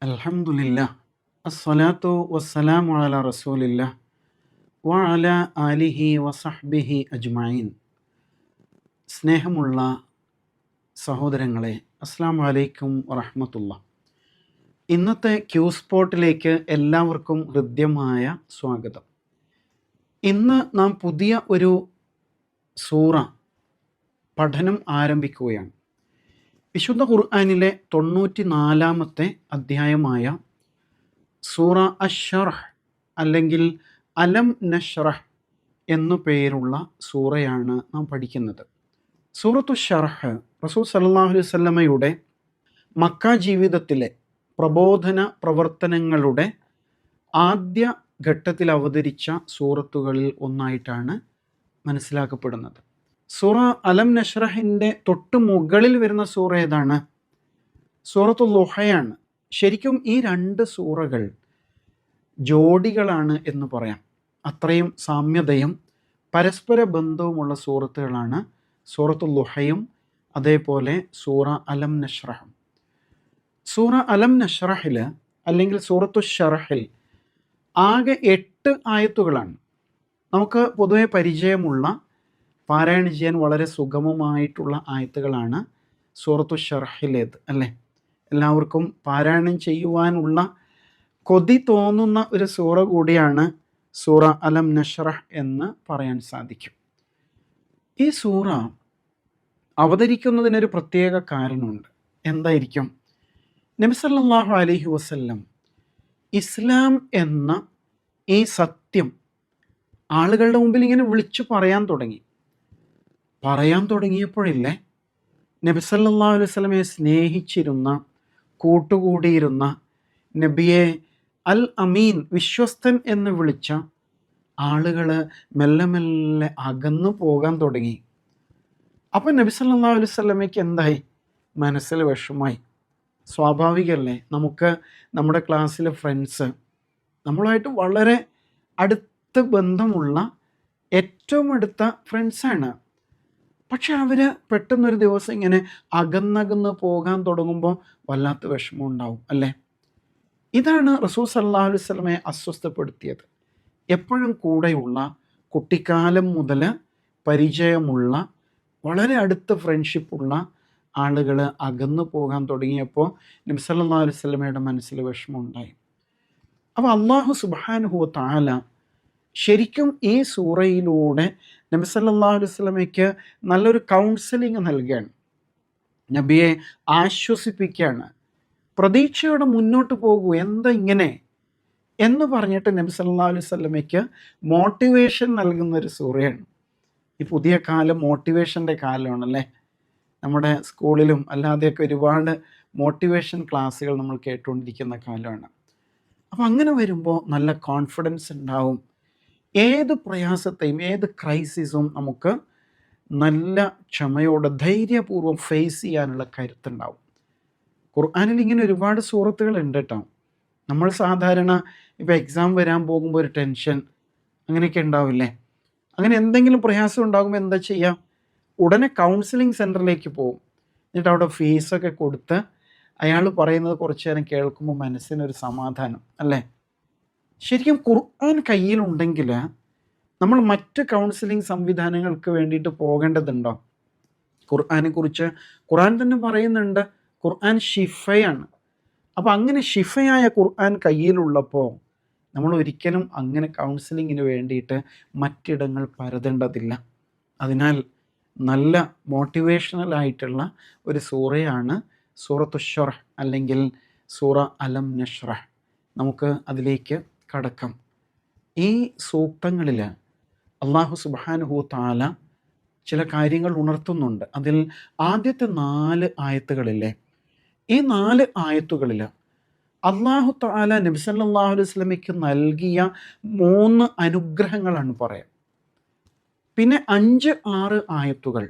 അൽഹംദുലില്ലാ അസ്സലാത്തു വസ്സലാമു അലാ റസൂലില്ലാ വഅലാ ആലിഹി വസഹ്ബിഹി അജ്മഈൻ. സ്നേഹമുള്ള സഹോദരങ്ങളെ, അസ്സലാമു അലൈക്കും വറഹ്മത്തുള്ളാഹി. ഇന്നത്തെ ക്യൂ സ്പോട്ടിലേക്ക് എല്ലാവർക്കും ഹൃദ്യമായ സ്വാഗതം. ഇന്ന് നാം പുതിയ ഒരു സൂറ പഠനം ആരംഭിക്കുകയാണ്. വിശുദ്ധ ഖുർആനിലെ 94-ാമത്തെ അധ്യായമായ സൂറ അശ്ശറഹ് അല്ലെങ്കിൽ അലം നശ്റഹ് എന്നു പേരുള്ള സൂറയാണ് നാം പഠിക്കുന്നത്. സൂറത്തു ഷറഹ് റസൂൽ സല്ലല്ലാഹു അലൈഹി വസല്ലമയുടെ മക്ക ജീവിതത്തിലെ പ്രബോധന പ്രവർത്തനങ്ങളുടെ ആദ്യ ഘട്ടത്തിൽ അവതരിച്ച സൂറത്തുകളിൽ ഒന്നായിട്ടാണ് മനസ്സിലാക്കപ്പെടുന്നത്. സൂറ അലം നശ്റഹിൻ്റെ തൊട്ട് മുകളിൽ വരുന്ന സൂറ ഏതാണ്? സൂറത്തുൽ ളുഹയാണ്. ശരിക്കും ഈ രണ്ട് സൂറകൾ ജോഡികളാണ് എന്ന് പറയാം. അത്രയും സാമ്യതയും പരസ്പര ബന്ധവുമുള്ള സൂറത്തുകളാണ് സൂറത്തുൽ ളുഹയും അതേപോലെ സൂറ അലം നശ്റഹും. സൂറ അലം നശ്റഹിൽ അല്ലെങ്കിൽ സൂറത്തു ഷറഹിൽ ആകെ 8 ആയത്തുകളാണ്. നമുക്ക് പൊതുവെ പരിചയമുള്ള, പാരായണം ചെയ്യാൻ വളരെ സുഗമമായിട്ടുള്ള ആയത്തുകളാണ് സൂറത്തു ഷറഹിലേത്, അല്ലേ? എല്ലാവർക്കും പാരായണം ചെയ്യുവാനുള്ള കൊതി തോന്നുന്ന ഒരു സൂറ കൂടിയാണ് സൂറ അലം നശ്റഹ് എന്ന് പറയാൻ സാധിക്കും. ഈ സൂറ അവതരിക്കുന്നതിനൊരു പ്രത്യേക കാരണമുണ്ട്. എന്തായിരിക്കും? നബി സല്ലല്ലാഹു അലൈഹി വസല്ലം ഇസ്ലാം എന്ന ഈ സത്യം ആളുകളുടെ മുമ്പിൽ ഇങ്ങനെ വിളിച്ചു പറയാൻ തുടങ്ങിയപ്പോഴില്ലേ, നബി സല്ലല്ലാഹു അലൈഹി വസല്ലമയെ സ്നേഹിച്ചിരുന്ന, കൂട്ടുകൂടിയിരുന്ന, നബിയെ അൽ അമീൻ, വിശ്വസ്തൻ എന്ന് വിളിച്ച ആളുകൾ മെല്ലെ മെല്ലെ അകന്നു പോകാൻ തുടങ്ങി. അപ്പം നബി സല്ലല്ലാഹു അലൈഹി വസല്ലമയ്ക്ക് എന്തായി? മനസ്സിൽ വിഷമായി. സ്വാഭാവികമല്ലേ? നമുക്ക് നമ്മുടെ ക്ലാസ്സിലെ ഫ്രണ്ട്സ്, നമ്മളുമായിട്ട് വളരെ അടുത്ത ബന്ധമുള്ള ഏറ്റവും അടുത്ത ഫ്രണ്ട്സാണ്. പക്ഷെ അവർ പെട്ടെന്നൊരു ദിവസം ഇങ്ങനെ അകന്നകന്ന് പോകാൻ തുടങ്ങുമ്പോൾ വല്ലാത്ത വിഷമം ഉണ്ടാവും, അല്ലേ? ഇതാണ് റസൂൽ സല്ലല്ലാഹു അലൈഹി വസല്ലമയെ അസ്വസ്ഥപ്പെടുത്തിയത്. എപ്പോഴും കൂടെയുള്ള, കുട്ടിക്കാലം മുതൽ പരിചയമുള്ള, വളരെ അടുത്ത ഫ്രണ്ട്ഷിപ്പുള്ള ആളുകൾ അകന്നു പോകാൻ തുടങ്ങിയപ്പോൾ നബി സല്ലല്ലാഹു അലൈഹി വസല്ലമയുടെ മനസ്സിൽ വിഷമം ഉണ്ടായി. അപ്പോൾ അല്ലാഹു സുബ്ഹാനഹു വ തആല ശരിക്കും ഈ സൂറയിലൂടെ നബി സല്ലല്ലാഹു അലൈഹി വസല്ലമയ്ക്ക് നല്ലൊരു കൗൺസിലിംഗ് നൽകുകയാണ്, നബിയെ ആശ്വസിപ്പിക്കുകയാണ്. പ്രതീക്ഷയോടെ മുന്നോട്ട് പോകൂ, എന്താ ഇങ്ങനെ എന്ന് പറഞ്ഞിട്ട് നബി സല്ലല്ലാഹു അലൈഹി വസല്ലമയ്ക്ക് മോട്ടിവേഷൻ നൽകുന്ന ഒരു സൂറയാണ്. ഈ പുതിയ കാലം മോട്ടിവേഷൻ്റെ കാലമാണല്ലേ. നമ്മുടെ സ്കൂളിലും അല്ലാതെയൊക്കെ ഒരുപാട് മോട്ടിവേഷൻ ക്ലാസ്സുകൾ നമ്മൾ കേട്ടുകൊണ്ടിരിക്കുന്ന കാലമാണ്. അപ്പം അങ്ങനെ വരുമ്പോൾ നല്ല കോൺഫിഡൻസ് ഉണ്ടാവും. ഏത് പ്രയാസത്തെയും, ഏത് ക്രൈസിസും നമുക്ക് നല്ല ക്ഷമയോടെ ധൈര്യപൂർവ്വം ഫേസ് ചെയ്യാനുള്ള കരുത്തുണ്ടാവും. ഖുർആനിൽ ഇങ്ങനെ ഒരുപാട് സൂറത്തുകളുണ്ട് കേട്ടോ. നമ്മൾ സാധാരണ ഇപ്പോൾ എക്സാം വരാൻ പോകുമ്പോൾ ഒരു ടെൻഷൻ അങ്ങനെയൊക്കെ ഉണ്ടാവില്ലേ? അങ്ങനെ എന്തെങ്കിലും പ്രയാസം ഉണ്ടാകുമ്പോൾ എന്താ ചെയ്യുക? ഉടനെ കൗൺസിലിംഗ് സെൻറ്ററിലേക്ക് പോകും. എന്നിട്ട് അവിടെ ഫീസൊക്കെ കൊടുത്ത് അയാൾ പറയുന്നത് കുറച്ച് നേരം കേൾക്കുമ്പോൾ മനസ്സിനൊരു സമാധാനം, അല്ലേ? ശരിക്കും ഖുർആൻ കയ്യിലുണ്ടെങ്കിൽ നമ്മൾ മറ്റ് കൗൺസിലിംഗ് സംവിധാനങ്ങൾക്ക് വേണ്ടിയിട്ട് പോകേണ്ടതുണ്ടോ? ഖുർആനെക്കുറിച്ച് ഖുർആൻ തന്നെ പറയുന്നുണ്ട്, ഖുർആൻ ഷിഫയാണ്. അപ്പോൾ അങ്ങനെ ഷിഫയായ ഖുർആൻ കയ്യിലുള്ളപ്പോൾ നമ്മൾ ഒരിക്കലും അങ്ങനെ കൗൺസിലിങ്ങിന് വേണ്ടിയിട്ട് മറ്റിടങ്ങൾ പരതേണ്ടതില്ല. അതിനാൽ നല്ല മോട്ടിവേഷണൽ ആയിട്ടുള്ള ഒരു സൂറയാണ് സൂറത്തു ഷറഹ് അല്ലെങ്കിൽ സൂറ അലം നശ്റഹ്. നമുക്ക് അതിലേക്ക് കടക്കാം. ഈ സൂക്തങ്ങളിൽ അല്ലാഹു സുബ്ഹാനഹു വ തആല ചില കാര്യങ്ങൾ ഉണർത്തുന്നുണ്ട്. അതിൽ ആദ്യത്തെ 4 ആയത്തുകളില്ലേ, ഈ 4 ആയത്തുകളിൽ അല്ലാഹു തആല നബി സല്ലല്ലാഹു അലൈഹി വസല്ലമയ്ക്ക് നൽകിയ 3 അനുഗ്രഹങ്ങളാണ് പറയാം. പിന്നെ 5-6 ആയത്തുകൾ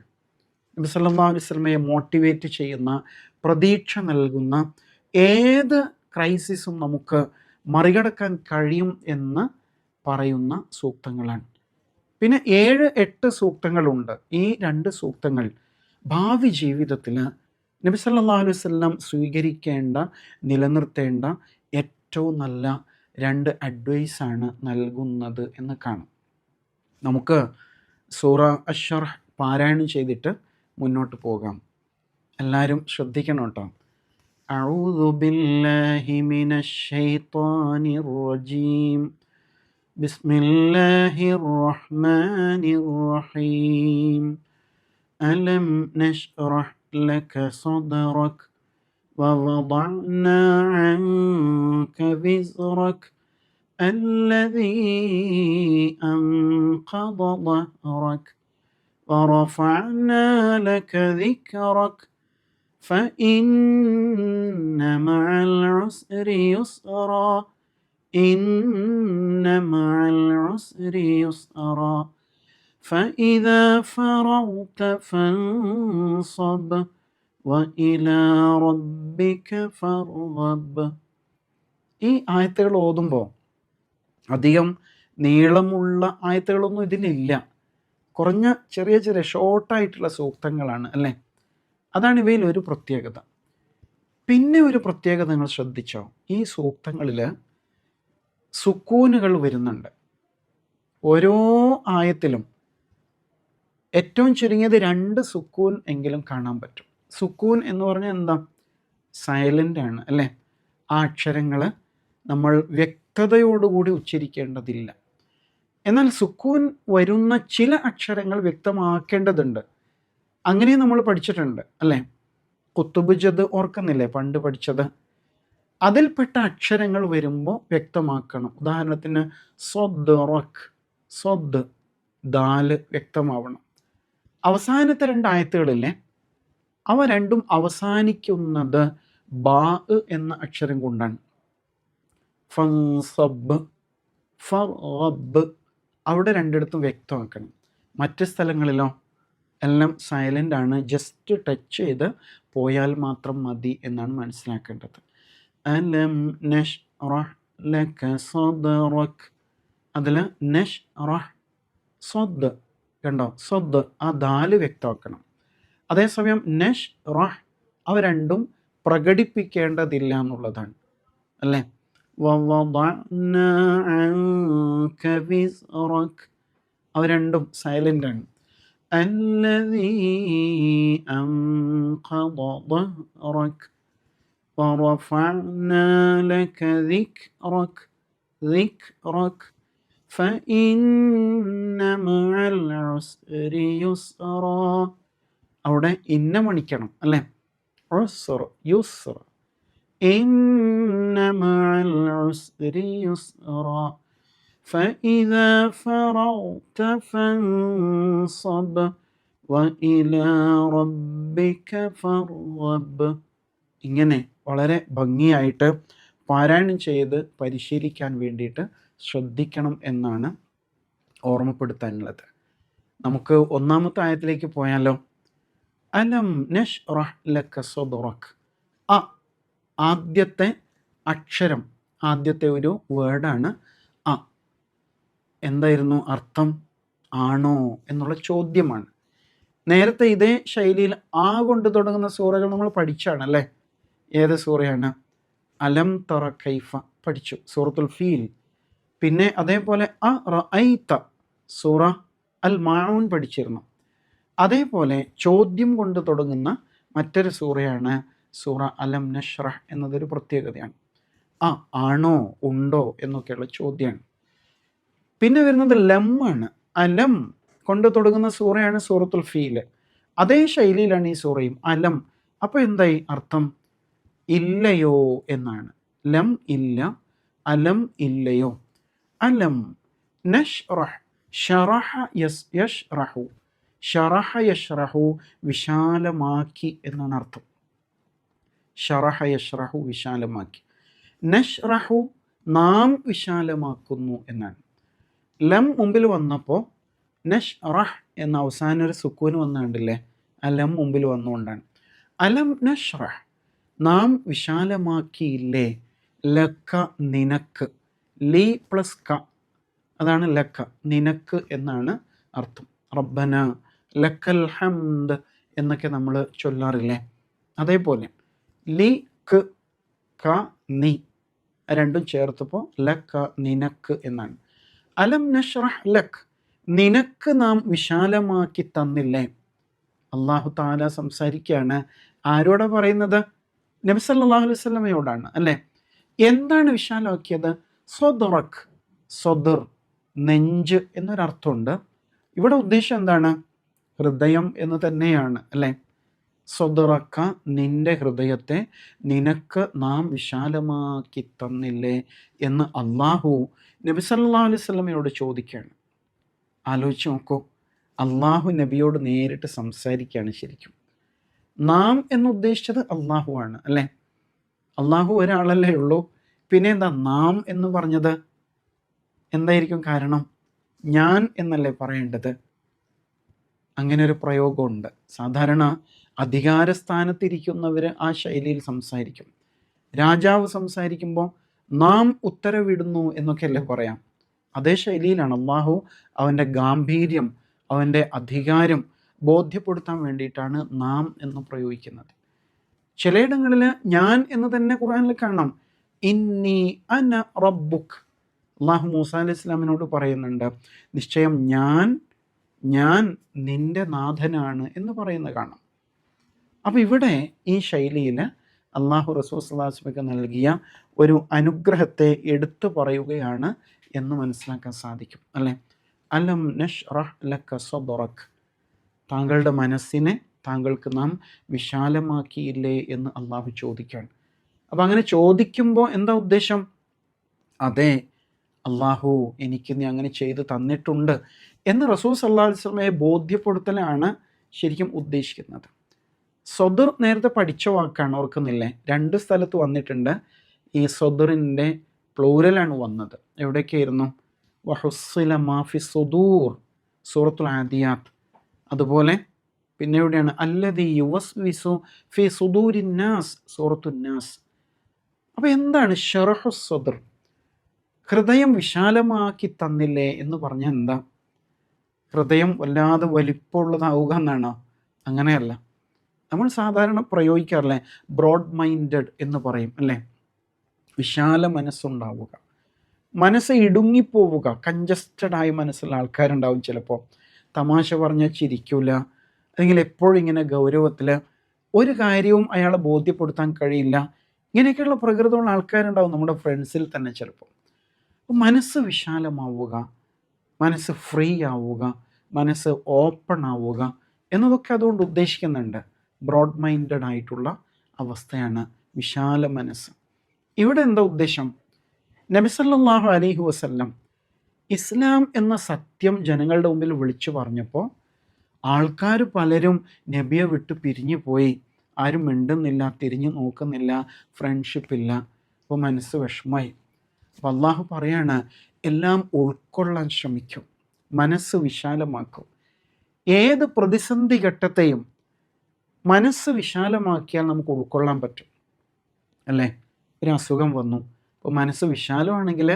നബി സല്ലല്ലാഹു അലൈഹി വസല്ലമയെ മോട്ടിവേറ്റ് ചെയ്യുന്ന, പ്രതീക്ഷ നൽകുന്ന, ഏത് ക്രൈസിസും നമുക്ക് മറികടക്കാൻ കഴിയും എന്ന് പറയുന്ന സൂക്തങ്ങളാണ്. പിന്നെ 7-8 സൂക്തങ്ങളുണ്ട്. ഈ 2 സൂക്തങ്ങൾ ഭാവി ജീവിതത്തിൽ നബി സല്ലല്ലാഹു അലൈഹി വസല്ലം സ്വീകരിക്കേണ്ട, നിലനിർത്തേണ്ട ഏറ്റവും നല്ല 2 അഡ്വൈസാണ് നൽകുന്നത് എന്ന് കാണാം. നമുക്ക് സൂറ അശ്ശർഹ് പാരായണം ചെയ്തിട്ട് മുന്നോട്ട് പോകാം. എല്ലാവരും ശ്രദ്ധിക്കണം കേട്ടോ. അഊദു ബില്ലാഹി മിനശ് ശൈത്വാനിർ റജീം. ബിസ്മില്ലാഹിർ റഹ്മാനിർ റഹീം. അലം നശ്റഹ് ലക സദ്റക വവദഅനാ അൻക വിസ്റക الذي أنقض ظهرك ورفعنا لك ذكرك فإن مع العسر يسرا إن مع العسر يسرا فإذا فرغت فانصب وإلى ربك فارغب. ഈ ആയത്തുകൾ ഓതുമ്പോൾ അധികം നീളമുള്ള ആയത്തുകളൊന്നും ഇതിലില്ല. കുറഞ്ഞ ചെറിയ ചെറിയ ഷോർട്ടായിട്ടുള്ള സൂക്തങ്ങളാണ് അല്ലേ. അതാണ് ഇവയിൽ ഒരു പ്രത്യേകത. പിന്നെ ഒരു പ്രത്യേകത നിങ്ങൾ ശ്രദ്ധിച്ചോ, ഈ സൂക്തങ്ങളിൽ സുക്കൂനുകൾ വരുന്നുണ്ട്. ഓരോ ആയത്തിലും ഏറ്റവും ചുരുങ്ങിയത് 2 സുക്കൂൻ എങ്കിലും കാണാൻ പറ്റും. സുക്കൂൻ എന്ന് പറഞ്ഞാൽ എന്താ? സൈലൻ്റ് ആണ് അല്ലേ. ആ അക്ഷരങ്ങൾ നമ്മൾ വ്യക്തതയോടുകൂടി ഉച്ചരിക്കേണ്ടതില്ല. എന്നാൽ സുക്കൂൻ വരുന്ന ചില അക്ഷരങ്ങൾ വ്യക്തമാക്കേണ്ടതുണ്ട്. അങ്ങനെ നമ്മൾ പഠിച്ചിട്ടുണ്ട് അല്ലേ. കുത്തുബ് ജദ് ഓർക്കുന്നില്ലേ പണ്ട് പഠിച്ചത്? അതിൽപ്പെട്ട അക്ഷരങ്ങൾ വരുമ്പോൾ വ്യക്തമാക്കണം. ഉദാഹരണത്തിന് സ്വദ് റഖ്, സ്വദ് ദാല് വ്യക്തമാവണം. അവസാനത്തെ 2 ആയത്തുകളില്ലേ, അവ രണ്ടും അവസാനിക്കുന്നത് ബാ എന്ന അക്ഷരം കൊണ്ടാണ്. ഫൻസബ്, ഫറബ്, അവിടെ 2 വ്യക്തമാക്കണം. മറ്റ് സ്ഥലങ്ങളിലോ എല്ലാം സൈലൻ്റ് ആണ്. ജസ്റ്റ് ടച്ച് ചെയ്ത് പോയാൽ മാത്രം മതി എന്നാണ് മനസ്സിലാക്കേണ്ടത്. അലം നശ്റഹ് ലക സദ്റക, അതിൽ നശ്റഹ് സ്വദ് കണ്ടോ, സ്വദ് ആ ദാല് വ്യക്തമാക്കണം. അതേസമയം നശ്റഹ് അവ രണ്ടും പ്രകടിപ്പിക്കേണ്ടതില്ല എന്നുള്ളതാണ് അല്ലേ. വവദഅനാ അൻക വിസ്റക, അവ രണ്ടും സൈലൻ്റ് ആണ്. الذي أنقض ظهرك ورفعنا لك ذكرك فإن مع العسر يسرا, അവിടെ ഇന്ന മണിക്കണം അല്ലേ. ഉസ്ർ, യുസ്ർ, ഇന്ന മഅൽ ഉസ്രി യുസ്റാ فإذا فرغت فانصب وإلى ربك فارغب. ഇങ്ങനെ വളരെ ഭംഗിയായിട്ട് പാരായണം ചെയ്ത് പരിശീലിക്കാൻ വേണ്ടിയിട്ട് ശ്രദ്ധിക്കണം എന്നാണ് ഓർമ്മപ്പെടുത്താനുള്ളത്. നമുക്ക് 1-ാമത്തെ ആയത്തിലേക്ക് പോയാലോ. അലം നശ്റഹ് ലക സദ്റക, ആദ്യത്തെ അക്ഷരം, ആദ്യത്തെ ഒരു വേർഡാണ് അ. എന്തായിരുന്നു അർത്ഥം? ആണോ എന്നുള്ള ചോദ്യമാണ്. നേരത്തെ ഇതേ ശൈലിയിൽ ആ കൊണ്ട് തുടങ്ങുന്ന സൂറകൾ നമ്മൾ പഠിച്ചാണ് അല്ലേ. ഏത് സൂറയാണ്? അലം തറ കൈഫ പഠിച്ചു, സൂറത്തുൽ ഫീൽ. പിന്നെ അതേപോലെ അ റഅയ്ത, സൂറ അൽ മാഊൻ പഠിച്ചിരുന്നു. അതേപോലെ ചോദ്യം കൊണ്ട് തുടങ്ങുന്ന മറ്റൊരു സൂറയാണ് സൂറ അലം നശ്റഹ് എന്നതൊരു പ്രത്യേകതയാണ്. ആണോ, ഉണ്ടോ എന്നൊക്കെയുള്ള ചോദ്യമാണ്. പിന്നെ വരുന്നത് ലം ആണ്. അലം കൊണ്ട് തുടങ്ങുന്ന സൂറയാണ് സൂറത്തുൽ ഫീൽ. അതേ ശൈലിയിലാണ് ഈ സൂറയും, അലം. അപ്പോൾ എന്തായി അർത്ഥം? ഇല്ലയോ എന്നാണ്. ലം ഇല്ല, അലം ഇല്ലയോ. അലം നശ്റഹ്, ശറഹ യശ്റഹു, ശറഹ യശ്റഹു വിശാലമാക്കി എന്നാണ് അർത്ഥം. ശറഹ യശ്റഹു വിശാലമാക്കി. നശ്റഹു നാം വിശാലമാക്കുന്നു എന്നാണ്. ലം മുമ്പിൽ വന്നപ്പോൾ നശ്റഹ് എന്ന അവസാനം ഒരു സുക്കൂന് വന്നു കണ്ടില്ലേ, അലം മുമ്പിൽ വന്നുകൊണ്ടാണ്. അലം നശ്റഹ് നാം വിശാലമാക്കിയില്ലേ, ലക്ക നിനക്ക്, ലി പ്ലസ് ക, അതാണ് ലക്ക, നിനക്ക് എന്നാണ് അർത്ഥം. റബ്ബന ലക്കൽ ഹംദ് എന്നൊക്കെ നമ്മൾ ചൊല്ലാറില്ലേ. അതേപോലെ ലി ക്ക് ക നീ രണ്ടും ചേർത്തപ്പോൾ ലക്ക നിനക്ക് എന്നാണ്. അലം നഷ്റഹ് ലക്, നിനക്ക് നാം വിശാലമാക്കി തന്നില്ലേ. അള്ളാഹു താല സംസാരിക്കുകയാണ്. ആരോടാ പറയുന്നത്? നബി സല്ലല്ലാഹു അലൈഹി വസല്ലമയോടാണ് അല്ലേ. എന്താണ് വിശാലമാക്കിയത്? സ്വദറക്, സ്വദർ നെഞ്ച് എന്നൊരർത്ഥമുണ്ട്. ഇവിടെ ഉദ്ദേശം എന്താണ്? ഹൃദയം എന്ന് തന്നെയാണ് അല്ലേ. സ്വദറക്ക, നിന്റെ ഹൃദയത്തെ നിനക്ക് നാം വിശാലമാക്കി തന്നില്ലേ എന്ന് അള്ളാഹു നബി സല്ലല്ലാഹു അലൈഹി വസല്ലമയോട് ചോദിക്കുകയാണ്. ആലോചിച്ച് നോക്കൂ, അള്ളാഹു നബിയോട് നേരിട്ട് സംസാരിക്കുകയാണ്. ശരിക്കും നാം എന്നുദ്ദേശിച്ചത് അള്ളാഹു ആണ് അല്ലേ. അള്ളാഹു ഒരാളല്ലേ ഉള്ളൂ, പിന്നെ എന്താ നാം എന്ന് പറഞ്ഞത്? എന്തായിരിക്കും കാരണം? ഞാൻ എന്നല്ലേ പറയേണ്ടത്? അങ്ങനെ ഒരു പ്രയോഗമുണ്ട്. സാധാരണ അധികാരസ്ഥാനത്തിരിക്കുന്നവർ ആ ശൈലിയിൽ സംസാരിക്കും. രാജാവ് സംസാരിക്കുമ്പോൾ നാം ഉത്തരവിടുന്നു എന്നൊക്കെയല്ലേ പറയാം. അതേ ശൈലിയിലാണ് അള്ളാഹു അവൻ്റെ ഗാംഭീര്യം, അവൻ്റെ അധികാരം ബോധ്യപ്പെടുത്താൻ വേണ്ടിയിട്ടാണ് നാം എന്ന് പ്രയോഗിക്കുന്നത്. ചിലയിടങ്ങളിൽ ഞാൻ എന്ന് തന്നെ ഖുർആനിൽ കാണാം. ഇന്നി അന റബ്ബുക്, അള്ളാഹു മൂസ അലൈഹി ഇസ്ലാമിനോട് പറയുന്നുണ്ട്, നിശ്ചയം ഞാൻ നിൻ്റെ നാഥനാണ് എന്ന് പറയുന്നത് കാണാം. അപ്പോൾ ഇവിടെ ഈ ശൈലിയിൽ അള്ളാഹു റസൂൽ സ്വല്ലല്ലാഹു അലൈഹി വസല്ലമയ്ക്ക് നൽകിയ ഒരു അനുഗ്രഹത്തെ എടുത്തു പറയുകയാണ് എന്ന് മനസ്സിലാക്കാൻ സാധിക്കും അല്ലേ. അലം നഷ്റഹ് ലക സദ്റക്, താങ്കളുടെ മനസ്സിനെ താങ്കൾക്ക് നാം വിശാലമാക്കിയില്ലേ എന്ന് അള്ളാഹു ചോദിക്കുകയാണ്. അപ്പം അങ്ങനെ ചോദിക്കുമ്പോൾ എന്താ ഉദ്ദേശം? അതെ, അള്ളാഹു എനിക്ക് നീ അങ്ങനെ ചെയ്ത് തന്നിട്ടുണ്ട് എന്ന് റസൂൽ സല്ലല്ലാഹു അലൈഹി വസല്ലമയെ ബോധ്യപ്പെടുത്തലാണ് ശരിക്കും ഉദ്ദേശിക്കുന്നത്. സ്വദർ നേരത്തെ പഠിച്ച വാക്കാണ്, ഓർക്കുന്നില്ലേ? 2 സ്ഥലത്ത് വന്നിട്ടുണ്ട്. ഈ സ്വദറിൻ്റെ പ്ലൂരലാണ് വന്നത്. എവിടെയൊക്കെയായിരുന്നു? വഹുസ്സില മാഫി സുദൂർ, സൂറത്തുൽ ആദിയാത്ത്. അതുപോലെ പിന്നെ എവിടെയാണ്? അല്ലദീ യുവസ്വിസു ഫി സുദൂരിന്നാസ്, സൂറത്തുന്നാസ്. അപ്പോൾ എന്താണ് ശറഹു സ്വദർ? ഹൃദയം വിശാലമാക്കി തന്നില്ലേ എന്ന് പറഞ്ഞാൽ എന്താ? ഹൃദയം വല്ലാതെ വലിപ്പമുള്ളതാവുക എന്നാണോ? അങ്ങനെയല്ല. നമ്മൾ സാധാരണ പ്രയോഗിക്കാറില്ലേ, ബ്രോഡ് മൈൻഡഡ് എന്ന് പറയും അല്ലേ. വിശാല മനസ്സുണ്ടാവുക, മനസ്സ് ഇടുങ്ങിപ്പോവുക, കൺജസ്റ്റഡായ മനസ്സുള്ള ആൾക്കാരുണ്ടാവും. ചിലപ്പോൾ തമാശ പറഞ്ഞാൽ ചിരിക്കില്ല, അല്ലെങ്കിൽ എപ്പോഴും ഇങ്ങനെ ഗൗരവത്തിൽ ഒരു കാര്യവും അയാളെ ബോധ്യപ്പെടുത്താൻ കഴിയില്ല. ഇങ്ങനെയൊക്കെയുള്ള പ്രകൃതമുള്ള ആൾക്കാരുണ്ടാവും നമ്മുടെ ഫ്രണ്ട്സിൽ തന്നെ ചിലപ്പോൾ. മനസ്സ് വിശാലമാവുക, മനസ്സ് ഫ്രീ ആവുക, മനസ്സ് ഓപ്പൺ ആവുക എന്നതൊക്കെ അതുകൊണ്ട് ഉദ്ദേശിക്കുന്നുണ്ട്. ബ്രോഡ് മൈൻഡഡ് ആയിട്ടുള്ള അവസ്ഥയാണ് വിശാല മനസ്സ്. ഇവിടെ എന്താ ഉദ്ദേശം? നബി സല്ലല്ലാഹു അലൈഹി വസല്ലം ഇസ്ലാം എന്ന സത്യം ജനങ്ങളുടെ മുമ്പിൽ വിളിച്ചു പറഞ്ഞപ്പോൾ ആൾക്കാർ പലരും നബിയെ വിട്ട് പിരിഞ്ഞു പോയി. ആരും മിണ്ടുന്നില്ല, തിരിഞ്ഞു നോക്കുന്നില്ല, ഫ്രണ്ട്ഷിപ്പില്ല. അപ്പോൾ മനസ്സ് വിഷമായി. അപ്പോൾ അള്ളാഹു പറയാണ്, എല്ലാം ഉൾക്കൊള്ളാൻ ശ്രമിക്കും, മനസ്സ് വിശാലമാക്കും. ഏത് പ്രതിസന്ധി ഘട്ടത്തെയും മനസ്സ് വിശാലമാക്കിയാൽ നമുക്ക് ഉൾക്കൊള്ളാൻ പറ്റും അല്ലേ. ഒരു അസുഖം വന്നു, അപ്പോൾ മനസ്സ് വിശാലമാണെങ്കിൽ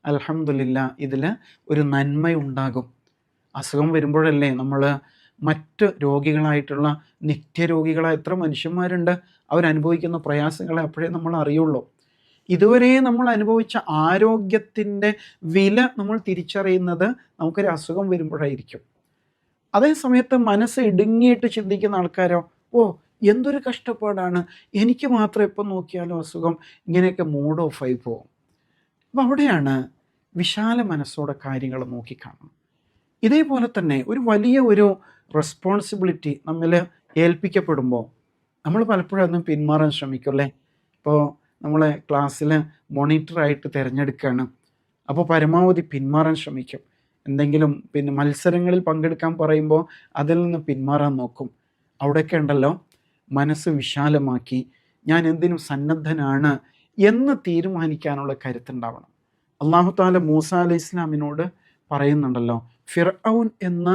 അൽഹംദുലില്ലാ ഇതിൽ ഒരു നന്മയുണ്ടാകും. അസുഖം വരുമ്പോഴല്ലേ നമ്മൾ മറ്റ് രോഗികളായിട്ടുള്ള നിത്യരോഗികളായ എത്ര മനുഷ്യന്മാരുണ്ട്, അവരനുഭവിക്കുന്ന പ്രയാസങ്ങളെ അപ്പോഴേ നമ്മൾ അറിയുള്ളൂ. ഇതുവരെ നമ്മൾ അനുഭവിച്ച ആരോഗ്യത്തിൻ്റെ വില നമ്മൾ തിരിച്ചറിയുന്നത് നമുക്കൊരു അസുഖം വരുമ്പോഴായിരിക്കും. അതേ സമയത്ത് മനസ്സ് ഇടുങ്ങിയിട്ട് ചിന്തിക്കുന്ന ആൾക്കാരോ, ഓ എന്തൊരു കഷ്ടപ്പാടാണ്, എനിക്ക് മാത്രം എപ്പം നോക്കിയാലും അസുഖം, ഇങ്ങനെയൊക്കെ മൂഡ് ഓഫ് ആയി പോകും. അപ്പോൾ അവിടെയാണ് വിശാല മനസ്സോടെ കാര്യങ്ങൾ നോക്കിക്കാണണം. ഇതേപോലെ തന്നെ ഒരു റെസ്പോൺസിബിലിറ്റി നമ്മിൽ ഏൽപ്പിക്കപ്പെടുമ്പോൾ നമ്മൾ പലപ്പോഴും അതൊന്നും പിന്മാറാൻ ശ്രമിക്കും അല്ലേ. ഇപ്പോൾ നമ്മളെ ക്ലാസ്സിൽ മോണിറ്ററായിട്ട് തിരഞ്ഞെടുക്കുകയാണ്, അപ്പോൾ പരമാവധി പിന്മാറാൻ ശ്രമിക്കും. എന്തെങ്കിലും മത്സരങ്ങളിൽ പങ്കെടുക്കാൻ പറയുമ്പോൾ അതിൽ നിന്ന് പിന്മാറാൻ നോക്കും. അവിടെയൊക്കെ ഉണ്ടല്ലോ, മനസ്സ് വിശാലമാക്കി ഞാൻ എന്തിനും സന്നദ്ധനാണ് എന്ന് തീരുമാനിക്കാനുള്ള കരുത്തുണ്ടാവണം. അല്ലാഹു തആല മൂസ അലൈഹി ഇസ്ലാമിനോട് പറയുന്നുണ്ടല്ലോ, ഫിർഔൻ എന്ന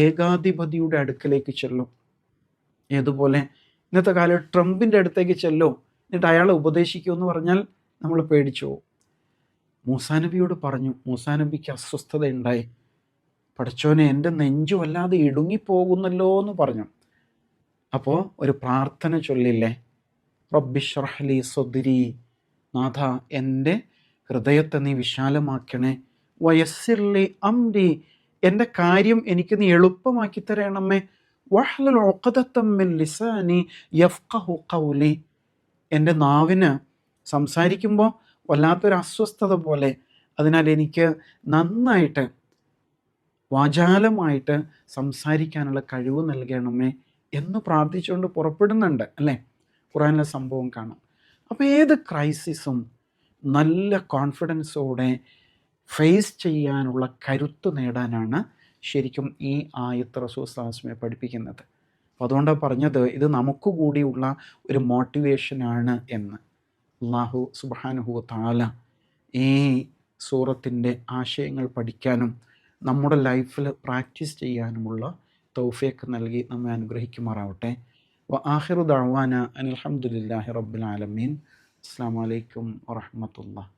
ഏകാധിപതിയുടെ അടുക്കലേക്ക് ചെല്ലും. ഏതുപോലെ ഇന്നത്തെ കാലം ട്രംപിൻ്റെ അടുത്തേക്ക് ചെല്ലും, എന്നിട്ട് അയാളെ ഉപദേശിക്കുമെന്ന് പറഞ്ഞാൽ നമ്മൾ പേടിച്ചു പോകും. മൂസാ നബിയോട് പറഞ്ഞു, മൂസാ നബിക്ക് അസ്വസ്ഥതയുണ്ടായി. പടച്ചോനെ, എൻ്റെ നെഞ്ചു വല്ലാതെ ഇടുങ്ങിപ്പോകുന്നല്ലോ എന്ന് പറഞ്ഞു. അപ്പോൾ ഒരു പ്രാർത്ഥന ചൊല്ലില്ലേ, റബ്ബിഷ്റഹ്ലി സ്വദ്രി, നാഥ എൻ്റെ ഹൃദയത്തെ നീ വിശാലമാക്കണേ, വയസ്സിർലി അംരി, എൻ്റെ കാര്യം എനിക്ക് നീ എളുപ്പമാക്കി തരണമേ, വഹ്ലുൽ ഉഖ്ദത്തം മിൻ ലിസാനി യഫ്ഖഹു ഖൗലി, എൻ്റെ നാവിന് സംസാരിക്കുമ്പോൾ വല്ലാത്തൊരു അസ്വസ്ഥത പോലെ, അതിനാൽ എനിക്ക് നന്നായിട്ട് വാചാലമായിട്ട് സംസാരിക്കാനുള്ള കഴിവ് നൽകണമേ എന്ന് പ്രാർത്ഥിച്ചുകൊണ്ട് പുറപ്പെടുന്നുണ്ട് അല്ലേ. ഖുർആനിലെ സംഭവം കാണാം. അപ്പോൾ ഏത് ക്രൈസിസും നല്ല കോൺഫിഡൻസോടെ ഫേസ് ചെയ്യാനുള്ള കരുത്ത് നേടാനാണ് ശരിക്കും ഈ ആയത്ത് റസൂൽ സ്വല്ലല്ലാഹു അലൈഹി വസല്ലം പഠിപ്പിക്കുന്നത്. അപ്പോൾ അതുകൊണ്ടാണ് പറഞ്ഞത് ഇത് നമുക്ക് കൂടിയുള്ള ഒരു മോട്ടിവേഷനാണ് എന്ന്. അല്ലാഹു സുബ്ഹാനഹു വ തആല ഈ സൂറത്തിൻ്റെ ആശയങ്ങൾ പഠിക്കാനും നമ്മുടെ ലൈഫിൽ പ്രാക്ടീസ് ചെയ്യാനുമുള്ള തൗഫീഖ് നൽകി നമ്മെ അനുഗ്രഹിക്കുമാറാവട്ടെ. വ ആഖിറു ദഅ്വാന അനിൽ ഹംദുലില്ലാഹി റബ്ബിൽ ആലമീൻ. അസ്സലാമു അലൈക്കും വറഹ്മത്തുള്ളാഹി.